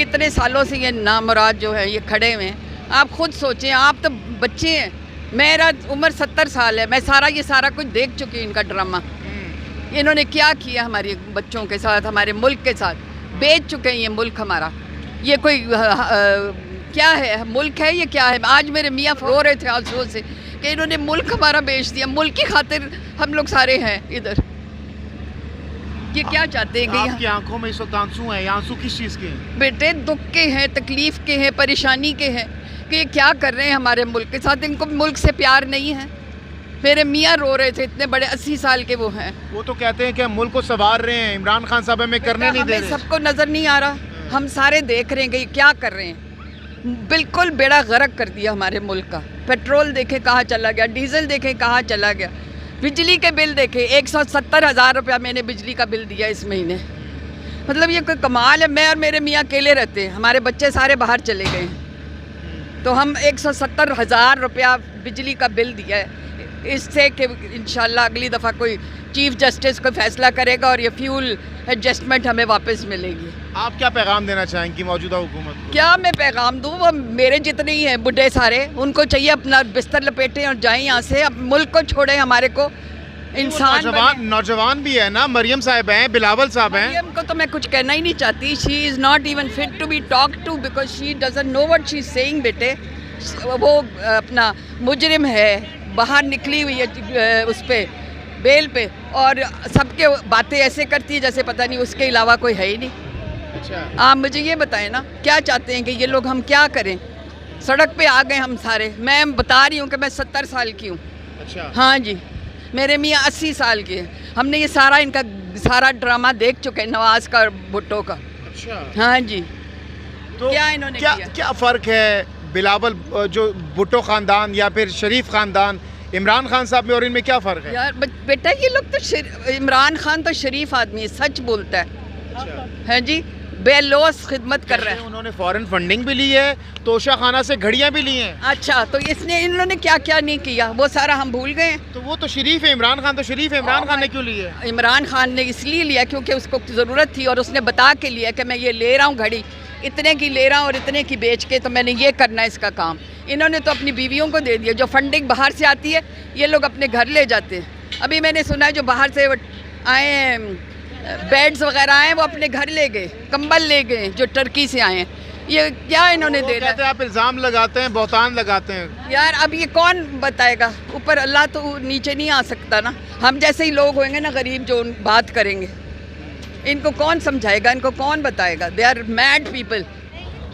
कितने सालों से ये नामुराद जो है ये खड़े हुए हैं। आप खुद सोचें, आप तो बच्चे हैं, मेरा उम्र 70 साल है, मैं ये सारा कुछ देख चुकी हूँ इनका ड्रामा। इन्होंने क्या किया हमारे बच्चों के साथ, हमारे मुल्क के साथ, बेच चुके हैं ये मुल्क हमारा। ये कोई क्या है, मुल्क है ये क्या है? आज मेरे मियाँ रो रहे थे आंसुओं से कि इन्होंने मुल्क हमारा बेच दिया। मुल्क की खातिर हम लोग सारे हैं इधर। ये क्या चाहते हैं कि आपकी आंखों में इस वक्त आंसू हैं, ये आंसू किस चीज़ के हैं? बेटे दुख के हैं, तकलीफ़ के हैं, परेशानी के हैं कि ये क्या कर रहे हैं हमारे मुल्क के साथ। इनको मुल्क से प्यार नहीं है। मेरे मियाँ रो रहे थे, इतने बड़े 80 साल के वो हैं। वो तो कहते हैं कि हम मुल्क को संवार रहे हैं, इमरान खान साहब हमें करने नहीं दे रहे। सबको नज़र नहीं आ रहा, हम सारे देख रहे हैं कि ये क्या कर रहे हैं। बिल्कुल बेड़ा गर्क कर दिया हमारे मुल्क का। पेट्रोल देखे कहाँ चला गया, डीजल देखे कहाँ चला गया, बिजली के बिल देखे 170,000 रुपया मैंने बिजली का बिल दिया इस महीने। मतलब ये कोई कमाल है। मैं और मेरे मियाँ अकेले रहते हैं, हमारे बच्चे सारे बाहर चले गए हैं, तो हम 170,000 रुपया बिजली का बिल दिया है। इससे कि इंशाल्लाह अगली दफ़ा कोई चीफ जस्टिस को फैसला करेगा और ये फ्यूल एडजस्टमेंट हमें वापस मिलेगी। आप क्या पैगाम देना चाहेंगी मौजूदा हुकूमत को? क्या मैं पैगाम दूँ? वो मेरे जितने ही हैं बुढ़े सारे, उनको चाहिए अपना बिस्तर लपेटें और जाएं यहाँ से, अब मुल्क को छोड़ें, हमारे को इंसान नौजवान भी है ना, मरियम साहब हैं, बिलावल साहब हैं। मरियम को तो मैं कुछ कहना ही नहीं चाहती। She is not even fit to be talk to because she doesn't know what she is saying. बेटे वो अपना मुजरिम है, बाहर निकली हुई है उस पे बेल पे, और सबके बातें ऐसे करती है जैसे पता नहीं उसके अलावा कोई है ही नहीं। अच्छा, आप मुझे ये बताएं ना, क्या चाहते हैं कि ये लोग हम क्या करें? सड़क पे आ गए हम सारे। मैं बता रही हूँ कि मैं 70 साल की हूँ। अच्छा, हाँ जी, मेरे मियाँ 80 साल के हैं। हमने ये सारा इनका सारा ड्रामा देख चुके हैं, नवाज का और भुट्टो का। अच्छा, हाँ जी। तो क्या इन्होंने क्या किया? क्या फ़र्क है बिलावल जो भुट्टो ख़ानदान या फिर शरीफ ख़ानदान, इमरान खान साहब में और इनमें क्या फ़र्क है? यार बेटा ये लोग तो इमरान खान तो शरीफ आदमी है, सच बोलता है। अच्छा, है जी, बेलौस खिदमत कर रहा है। उन्होंने फॉरेन फंडिंग भी ली है, तोशा खाना से घड़ियां भी ली हैं। अच्छा, तो इसने इन्होंने क्या क्या नहीं किया वो सारा हम भूल गए हैं। तो वो तो शरीफ है, इमरान खान तो शरीफ है, इमरान खान ने क्यों ली है? इमरान खान ने इसलिए लिया क्योंकि उसको ज़रूरत थी और उसने बता के लिया कि मैं ये ले रहा हूँ घड़ी, इतने की ले रहा हूँ और इतने की बेच के, तो मैंने ये करना है इसका काम। इन्होंने तो अपनी बीवियों को दे दिया। जो फंडिंग बाहर से आती है ये लोग अपने घर ले जाते हैं। अभी मैंने सुना है जो बाहर से आए बेड्स वगैरह आए वो अपने घर ले गए, कंबल ले गए जो टर्की से आए हैं। ये क्या इन्होंने दे रहा है? आप इल्ज़ाम लगाते हैं, बहुतान लगाते हैं। यार अब ये कौन बताएगा? ऊपर अल्लाह तो नीचे नहीं आ सकता ना। हम जैसे ही लोग होंगे ना गरीब जो बात करेंगे, इनको कौन समझाएगा, इनको कौन बताएगा? They are mad people.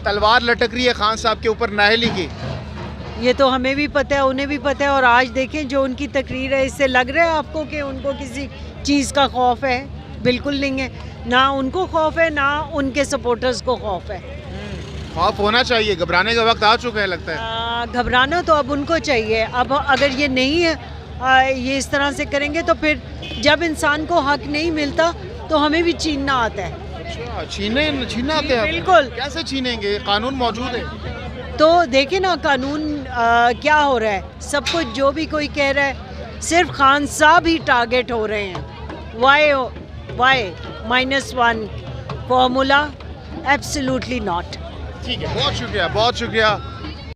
तलवार लटक रही है खान साहब के ऊपर नाहली की। ये तो हमें भी पता है, उन्हें भी पता है। और आज देखें जो उनकी तकरीर है, इससे लग रहा है आपको कि उनको किसी चीज़ का खौफ है? बिल्कुल नहीं है। ना उनको खौफ है, ना उनके सपोर्टर्स को खौफ है। खौफ होना चाहिए, घबराने का वक्त आ चुका है लगता है। घबराना तो अब उनको चाहिए। अब अगर ये नहीं है, ये इस तरह से करेंगे तो फिर जब इंसान को हक नहीं मिलता तो हमें भी छीनना आता है। अच्छा, छीनना आते हैं? बिल्कुल। कैसे छीनेंगे? कानून मौजूद है। तो देखें ना कानून क्या हो रहा है। सब कुछ जो भी कोई कह रहा है, सिर्फ खान साहब ही टारगेट हो रहे हैं। Y -1 formula? Absolutely not. ठीक है, बहुत शुक्रिया, बहुत शुक्रिया।